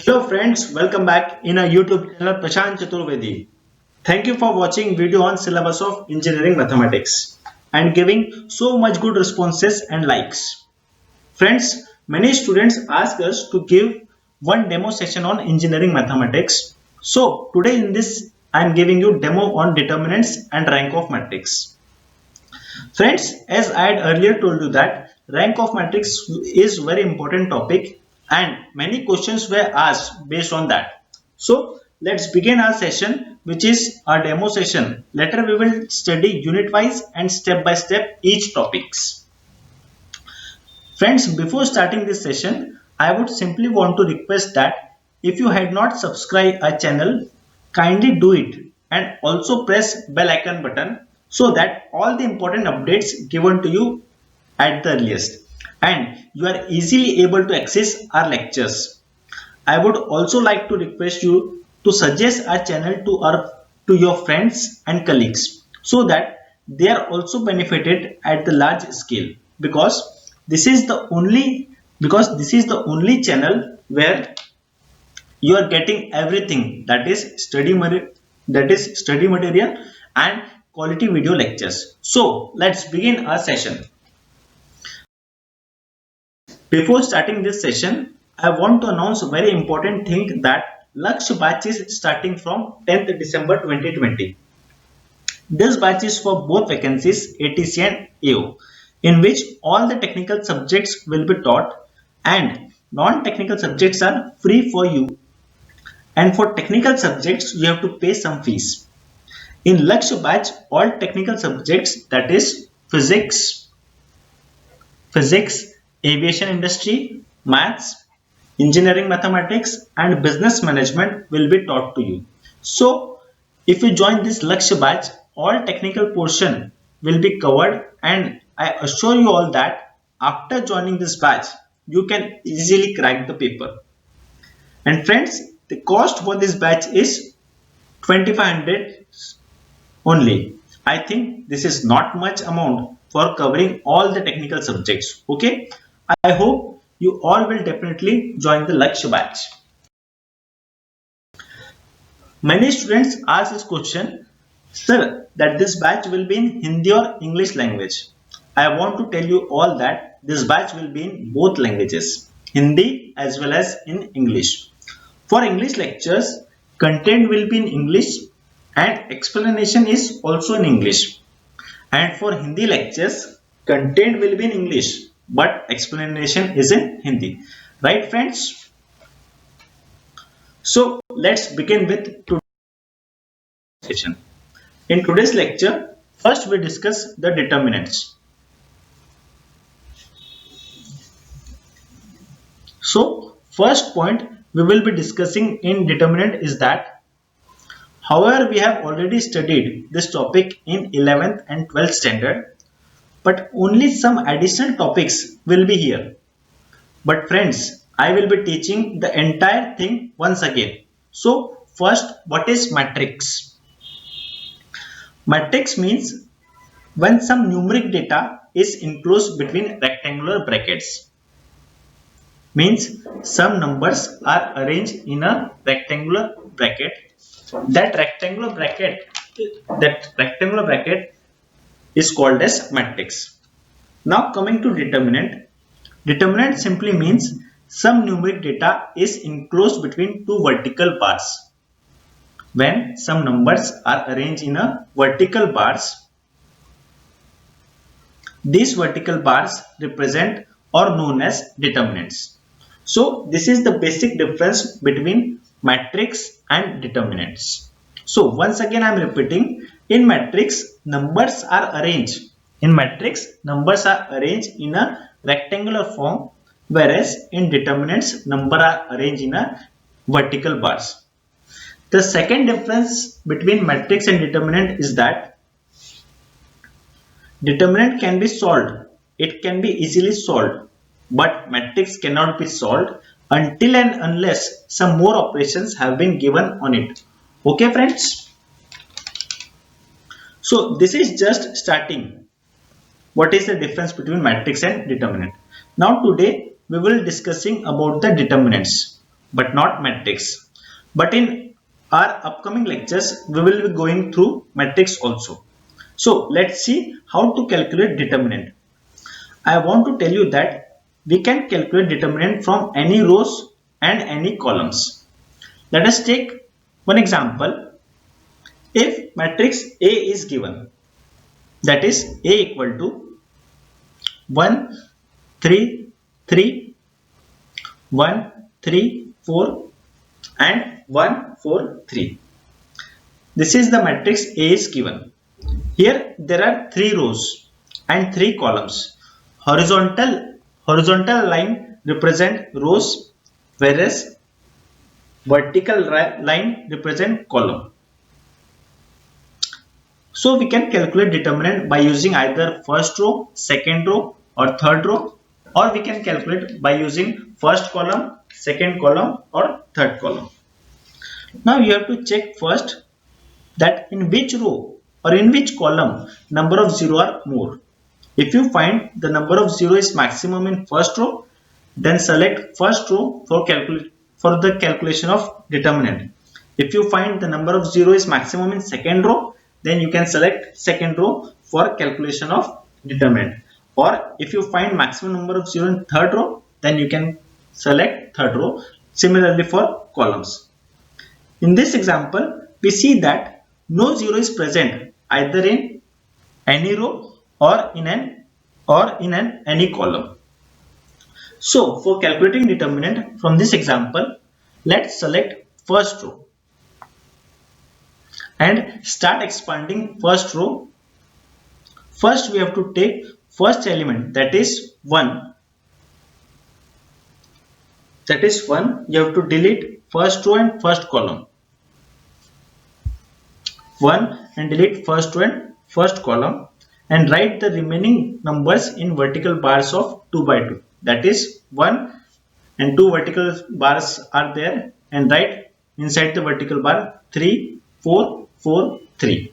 Hello friends, welcome back in our YouTube channel Prashant Chaturvedi. Thank you for watching video on syllabus of engineering mathematics and giving so much good responses and likes. Friends, many students ask us to give one demo session on engineering mathematics. So today in this I am giving you demo on determinants and rank of matrix. Friends, as I had earlier told you that rank of matrix is very important topic and many questions were asked based on that. So let's begin our session, which is our demo session. Later we will study unit wise and step by step each topics. Friends, before starting this session, I would simply want to request that if you had not subscribed our channel, kindly do it and also press bell icon button so that all the important updates given to you at the earliest and you are easily able to access our lectures. I would also like to request you to suggest our channel to your friends and colleagues so that they are also benefited at the large scale because this is the only channel where you are getting everything that is study material and quality video lectures. So let's begin our session. Before starting this session, I want to announce a very important thing that Lakshya batch is starting from 10th December 2020. This batch is for both vacancies ATC and AO, in which all the technical subjects will be taught and non-technical subjects are free for you. And for technical subjects, you have to pay some fees. In Lakshya batch, all technical subjects that is physics, aviation industry, maths, engineering mathematics and business management will be taught to you. So if you join this Lakshya batch, all technical portion will be covered and I assure you all that after joining this batch, you can easily crack the paper. And friends, the cost for this batch is 2500 only. I think this is not much amount for covering all the technical subjects. Okay. I hope you all will definitely join the Lakshya batch. Many students ask this question, sir, that this batch will be in Hindi or English language. I want to tell you all that this batch will be in both languages, Hindi as well as in English. For English lectures, content will be in English and explanation is also in English. And for Hindi lectures, content will be in English but explanation is in Hindi. Right, friends? So let's begin with today's session. In today's lecture, first we discuss the determinants. So first point we will be discussing in determinant is that however we have already studied this topic in 11th and 12th standard, but only some additional topics will be here. But friends, I will be teaching the entire thing once again. So first, what is matrix? Matrix means when some numeric data is enclosed between rectangular brackets. Means some numbers are arranged in a rectangular bracket. That rectangular bracket is called as matrix. Now coming to determinant. Determinant simply means some numeric data is enclosed between two vertical bars. When some numbers are arranged in a vertical bars, these vertical bars represent or known as determinants. So this is the basic difference between matrix and determinants. So once again I am repeating, in matrix numbers are arranged in a rectangular form, whereas in determinants number are arranged in a vertical bars. The second difference between matrix and determinant is that determinant can be solved. It can be easily solved, but matrix cannot be solved until and unless some more operations have been given on it. Okay, friends? So this is just starting. What is the difference between matrix and determinant? Now today we will discussing about the determinants. but not matrix. But in our upcoming lectures, we will be going through matrix also. So let's see how to calculate determinant. I want to tell you that we can calculate determinant from any rows and any columns. Let us take one example. If matrix A is given, that is A equal to 1, 3, 3, 1, 3, 4 and 1, 4, 3. This is the matrix A is given. Here there are 3 rows and 3 columns. Horizontal line represent rows, whereas vertical line represent column. So we can calculate determinant by using either first row, second row or third row, or we can calculate by using first column, second column or third column. Now you have to check first that in which row or in which column number of 0 are more. If you find the number of 0 is maximum in first row, then select first row for the calculation of determinant. If you find the number of 0 is maximum in second row, then you can select second row for calculation of determinant. Or if you find maximum number of 0 in third row, then you can select third row. Similarly for columns. In this example, we see that no 0 is present either in any row or in any column. So for calculating determinant from this example, let's select first row and start expanding first row. First we have to take first element, that is 1. That is 1. You have to delete first row and first column. 1 and delete first row and first column and write the remaining numbers in vertical bars of 2 by 2. That is 1 and 2 vertical bars are there, and write inside the vertical bar 3, 4, 4, 3.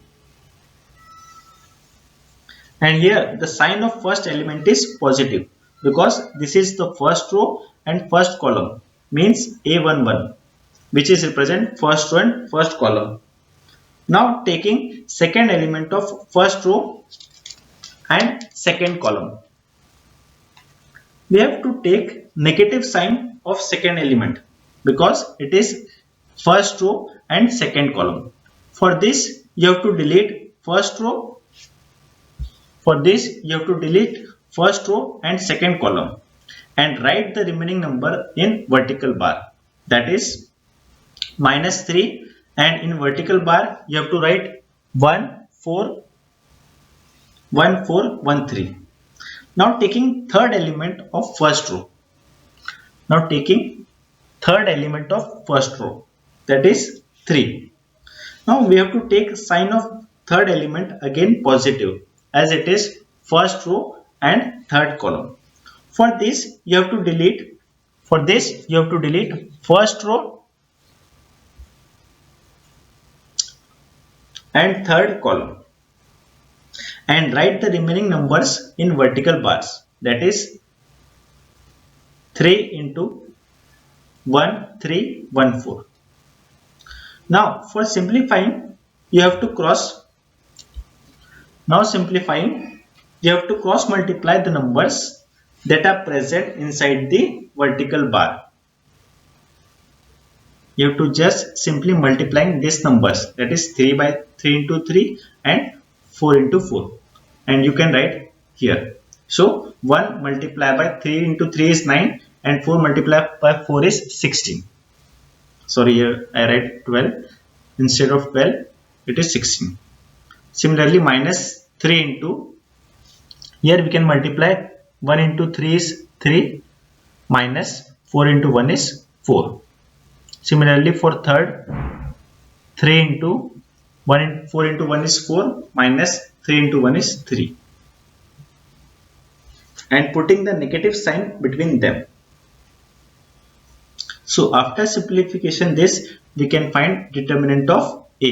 And here the sign of first element is positive because this is the first row and first column, means A11, which is represent first row and first column. Now taking second element of first row and second column, we have to take negative sign of second element because it is first row and second column. For this you have to delete first row. For this you have to delete first row and second column and write the remaining number in vertical bar, that is -3, and in vertical bar you have to write 1, 4, 1, 4, 1, 3. Now taking third element of first row. Now taking third element of first row, that is 3. Now we have to take sign of third element again positive, as it is first row and third column. For this you have to delete first row and third column and write the remaining numbers in vertical bars, that is 3 into 1, 3, 1, 4. Now for simplifying you have to cross multiply the numbers that are present inside the vertical bar. You have to just simply multiplying these numbers, that is 3 into 3 and 4 into 4, and you can write here. So 1 multiplied by 3 into 3 is 9 and 4 multiplied by 4 is 16. Sorry, here I write 12 instead of 12, it is 16. Similarly -3 into, here we can multiply 1 into 3 is 3 minus 4 into 1 is 4. Similarly for third, 3 into 1, 4 into 1 is 4 minus 3 into 1 is 3, and putting the negative sign between them. So after simplification this we can find determinant of A.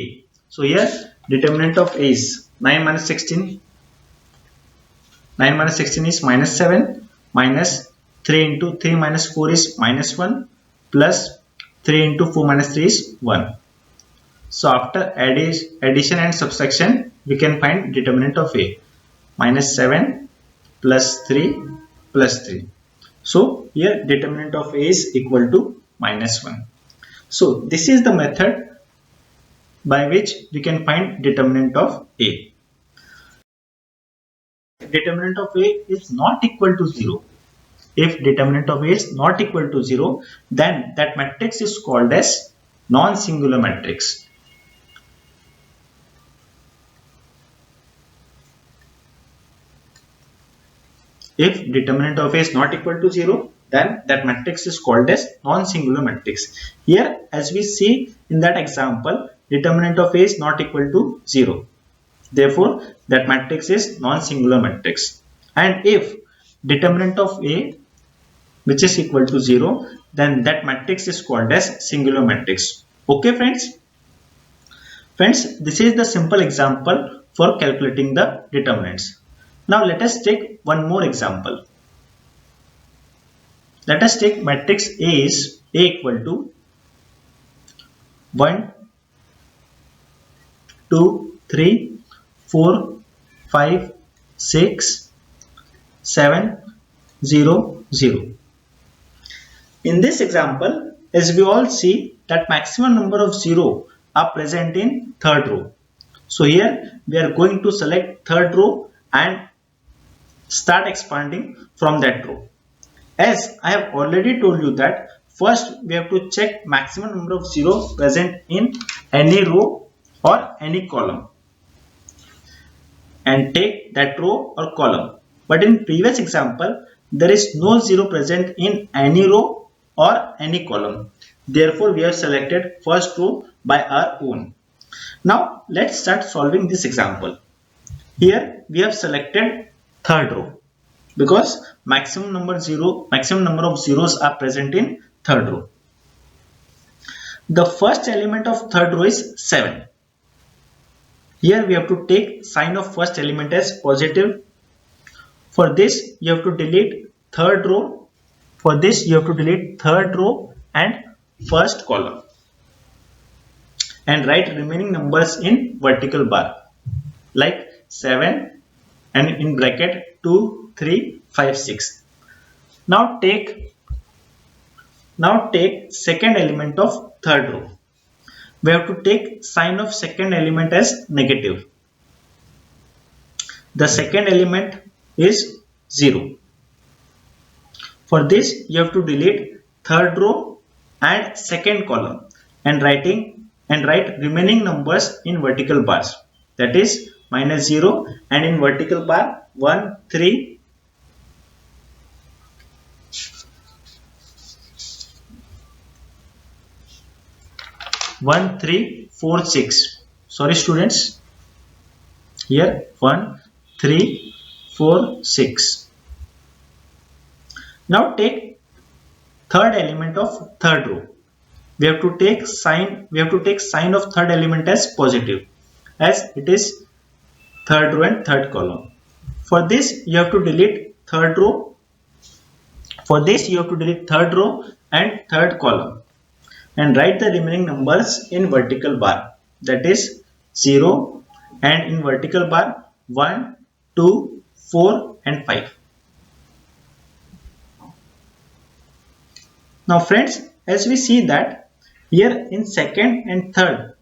So here determinant of A is 9 minus 16. 9 minus 16 is -7, minus 3 into 3 minus 4 is -1, plus 3 into 4 minus 3 is 1. So after addition and subtraction, we can find determinant of A. Minus 7 plus 3 plus 3. So here determinant of A is equal to minus 1. So this is the method by which we can find determinant of A. Determinant of A is not equal to 0. If determinant of A is not equal to 0, then that matrix is called as non-singular matrix. If determinant of A is not equal to 0, then that matrix is called as non-singular matrix. Here, as we see in that example, determinant of A is not equal to 0. Therefore, that matrix is non-singular matrix. And if determinant of A which is equal to 0, then that matrix is called as singular matrix. Okay, friends? Friends, this is the simple example for calculating the determinants. Now let us take one more example. Let us take matrix A is A equal to 1, 2, 3, 4, 5, 6, 7, 0, 0. In this example, as we all see that maximum number of 0 are present in third row. So here we are going to select third row and start expanding from that row. As I have already told you that first we have to check maximum number of 0 present in any row or any column and take that row or column. But in previous example, there is no 0 present in any row or any column. Therefore, we have selected first row by our own. Now, let's start solving this example. Here, we have selected third row because maximum number of zeros are present in third row. The first element of third row is 7. Here, we have to take sign of first element as positive. For this, you have to delete third row. For this, you have to delete third row and first column and write remaining numbers in vertical bar like 7 and in bracket 2, 3, 5, 6. Now take second element of third row. We have to take sign of second element as negative. The second element is 0. For this, you have to delete third row and second column and write remaining numbers in vertical bars. That is minus 0 and in vertical bar 1, 3, 1, 3, 4, 6. Sorry students. Here 1, 3, 4, 6. Now take third element of third row. We have to take sign of third element as positive, as it is third row and third column. For this, you have to delete third row. For this, you have to delete third row and third column and write the remaining numbers in vertical bar. That is 0 and in vertical bar 1, 2, 4 and 5. Now friends, as we see that here in second and third,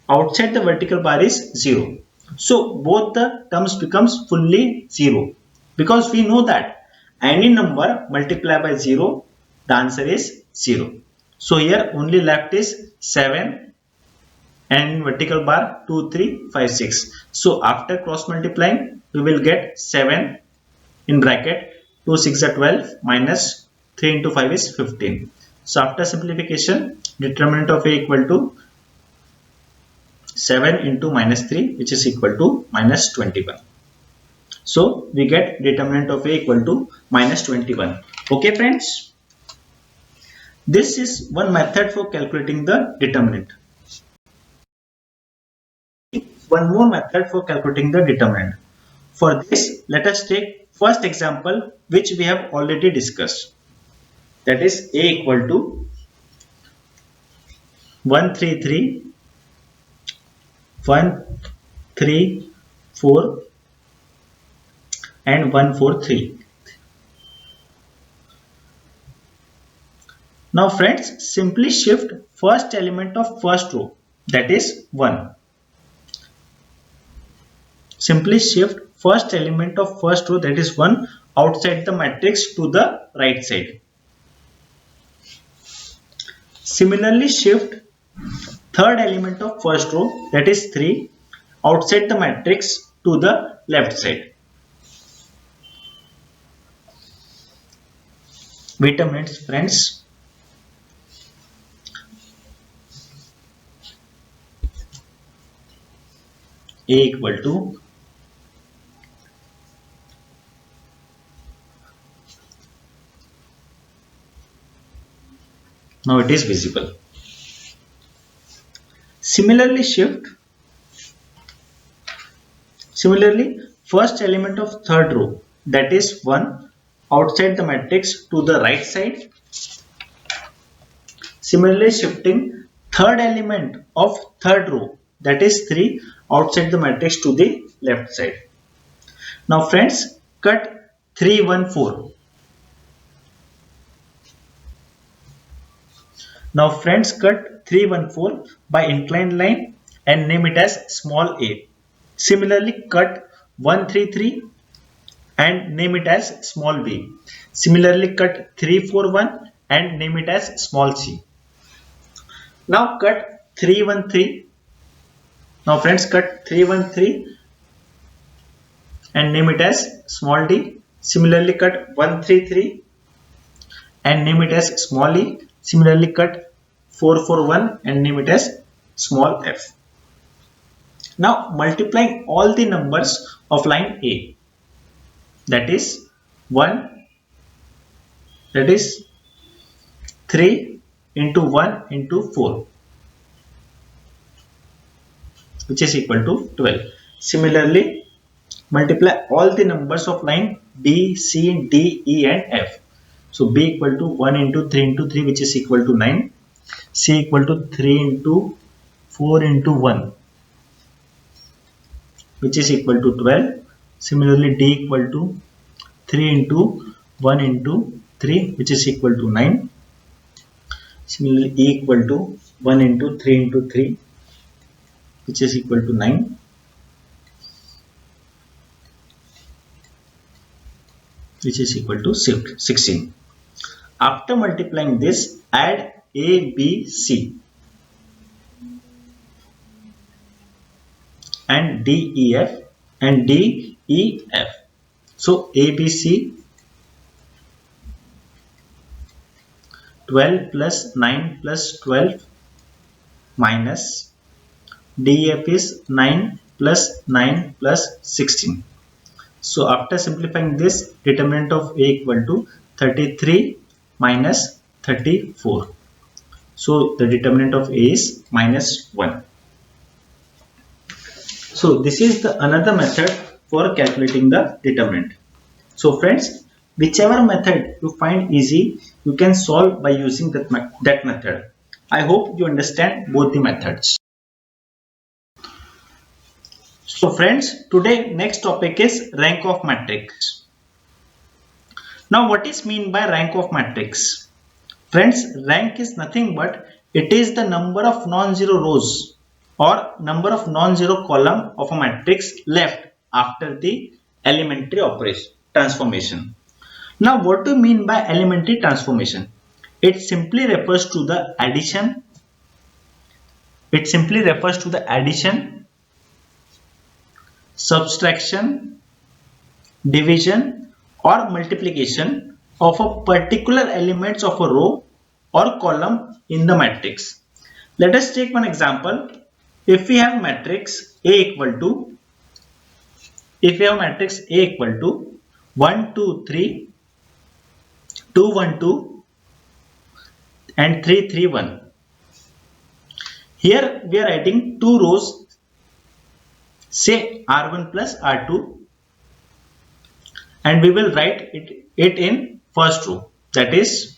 outside the vertical bar is 0. So both the terms becomes fully 0 because we know that any number multiplied by 0, the answer is 0. So here only left is 7 and in vertical bar 2, 3, 5, 6. So after cross multiplying, we will get 7 in bracket 2, 6 are 12 minus 3 into 5 is 15. So after simplification, determinant of A equal to 7 into minus 3, which is equal to minus 21. So we get determinant of A equal to minus 21. Okay friends, this is one method for calculating the determinant. One more method for calculating the determinant. For this, let us take first example which we have already discussed. That is A equal to 1 3 3 1 3 4 and 1 4 3. Now friends, simply shift first element of first row, that is 1. Simply shift first element of first row, that is 1, outside the matrix to the right side. Similarly, shift third element of first row, that is 3, outside the matrix to the left side. Wait a minute friends. A equal to now it is visible. Similarly, first element of third row, that is 1, outside the matrix to the right side. Similarly, shifting third element of third row, that is 3, outside the matrix to the left side. Now friends, cut 3 1 4. Now friends, cut 3 1 4 by inclined line and name it as small a. Similarly, cut 1 3 3 and name it as small b. Similarly, cut 3 4 1 and name it as small c. Now cut 3 1 3. Now friends, cut 3 1 3 and name it as small d. Similarly, cut 1 3 3 and name it as small e. Similarly, cut 4 4 1 and name it as small f. Now multiplying all the numbers of line A, that is 1, that is 3 into 1 into 4, which is equal to 12. Similarly, multiply all the numbers of line B, C, D, E and F. So B equal to 1 into 3 into 3, which is equal to 9. C equal to 3 into 4 into 1, which is equal to 12. Similarly, D equal to 3 into 1 into 3, which is equal to 9. Similarly, E equal to 1 into 3 into 3, which is equal to 9. Which is equal to 16. After multiplying this, add A, B, C and D, E, F and D, E, F. So A, B, C 12 plus 9 plus 12 minus D, F is 9 plus 9 plus 16. So after simplifying this, determinant of A equal to 33 minus 34. So the determinant of A is minus 1. So this is the another method for calculating the determinant. So friends, whichever method you find easy, you can solve by using that method. I hope you understand both the methods. So friends, today next topic is rank of matrix. Now what is mean by rank of matrix? Friends, rank is nothing but it is the number of non-zero rows or number of non-zero column of a matrix left after the elementary operation transformation. Now what do you mean by elementary transformation? It simply refers to the addition. It simply refers to the addition, subtraction, division or multiplication of a particular elements of a row or column in the matrix. Let us take one example. If we have matrix A equal to 1 2 3 2 1 2 and 3 3 1. Here we are writing two rows, say R1 plus R2, and we will write it in first row, that is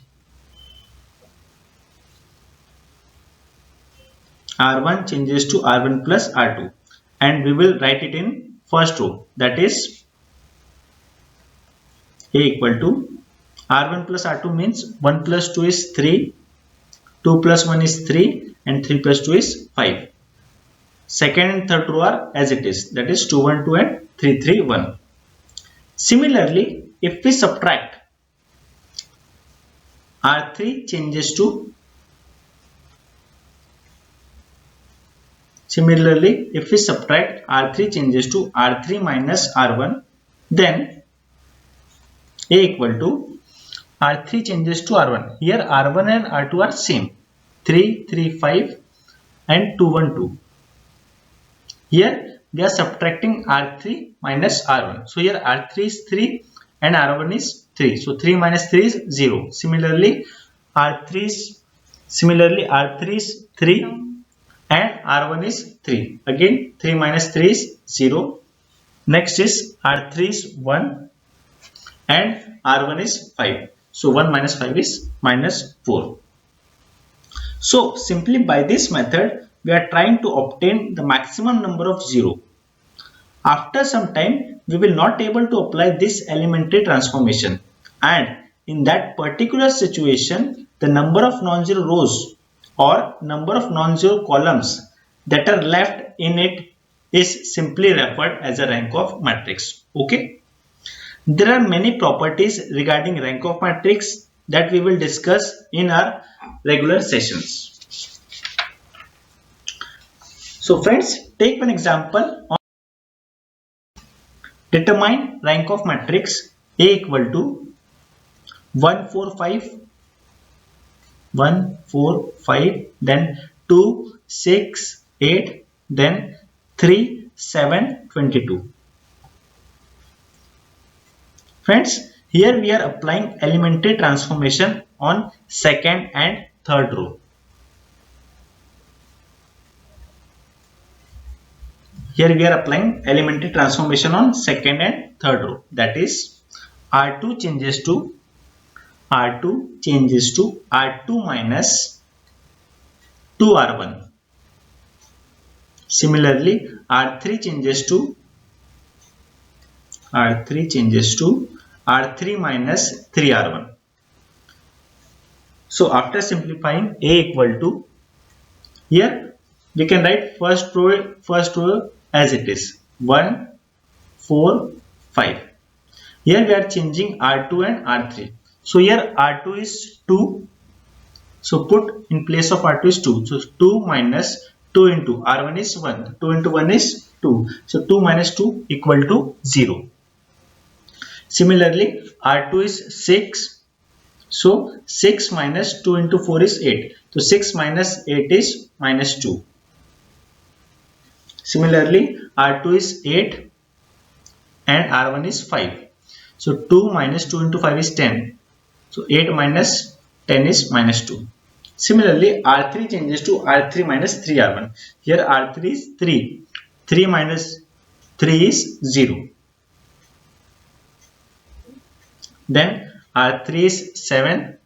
R1 changes to R1 plus R2, and we will write it in first row, that is A equal to R1 plus R2 means 1 plus 2 is 3, 2 plus 1 is 3, and 3 plus 2 is 5. Second and third row are as it is, that is 2 1 2 and 3 3 1. Similarly, if we subtract, R3 changes to R3 minus R1, then A equal to R3 changes to R1. Here R1 and R2 are same, 3 3 5 and 2 1 2. Here we are subtracting R3 minus R1. So here R3 is 3 and R1 is 3. So 3 minus 3 is 0. Similarly R3 is 3 and R1 is 3. Again 3 minus 3 is 0. Next is R3 is 1 and R1 is 5. So 1 minus 5 is minus 4. So simply by this method we are trying to obtain the maximum number of 0. After some time we will not able to apply this elementary transformation, and in that particular situation the number of non-zero rows or number of non-zero columns that are left in it is simply referred as a rank of matrix. Okay. There are many properties regarding rank of matrix that we will discuss in our regular sessions. So friends, take one example on determine rank of matrix A equal to 1 4 5, then 2 6 8, then 3 7 22. Friends, here we are applying elementary transformation on second and third row. Here we are applying elementary transformation on second and third row, that is R2 changes to R2 minus 2R1. Similarly R3 changes to R3 minus 3R1. So after simplifying, A equal to, here we can write first row as it is, 1 4 5. Here we are changing R2 and R3. So here R2 is 2. So put in place of R2 is 2. So 2 minus 2 into R1 is 1. 2 into 1 is 2. So 2 minus 2 equal to 0. Similarly R2 is 6. So 6 minus 2 into 4 is 8. So 6 minus 8 is minus 2. Similarly R2 is 8 and R1 is 5. So 2 minus 2 into 5 is 10. So 8 minus 10 is minus 2. Similarly R3 changes to R3 minus 3R1. Here R3 is 3. 3 minus 3 is 0. Then R3 is 7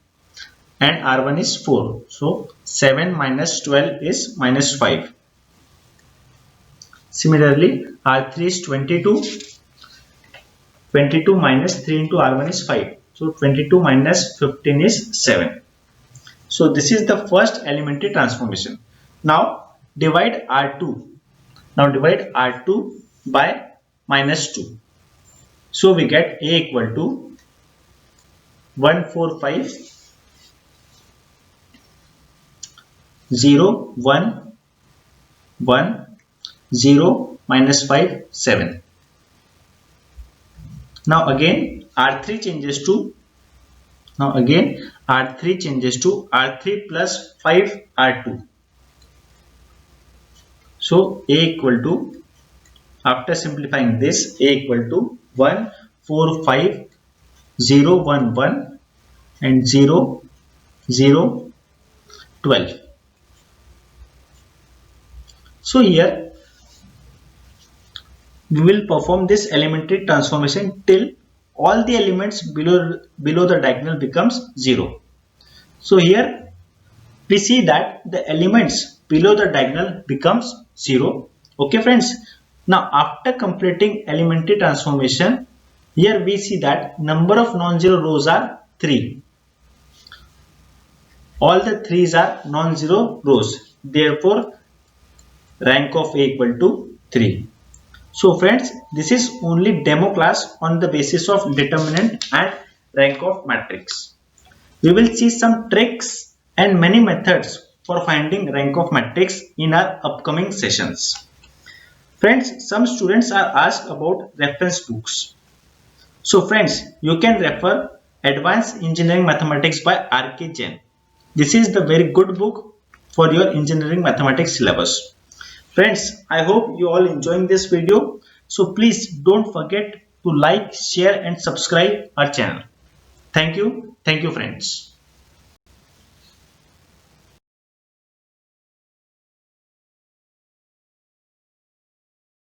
and R1 is 4. So 7 minus 12 is minus 5. Similarly R3 is 22. 22 minus 3 into R1 is 5. So 22 minus 15 is 7. So this is the first elementary transformation. Now divide R2. Now divide R2 by minus 2. So we get A equal to 1 4 5 0 1 1 0 minus 5 7. Now again R3 changes to R3 plus 5 R2. So A equal to, after simplifying this, A equal to 1 4 5 0 1 1 and 0 0 12. So here we will perform this elementary transformation till all the elements below the diagonal becomes 0. So here we see that the elements below the diagonal becomes 0. Okay friends. Now after completing elementary transformation, here we see that number of non-zero rows are 3. All the 3's are non-zero rows. Therefore, rank of A equal to 3. So friends, this is only demo class on the basis of determinant and rank of matrix. We will see some tricks and many methods for finding rank of matrix in our upcoming sessions. Friends, some students are asked about reference books. So friends, you can refer Advanced Engineering Mathematics by R.K. Jain. This is the very good book for your engineering mathematics syllabus. Friends, I hope you all enjoying this video. So please don't forget to like, share and subscribe our channel. Thank you. Thank you friends.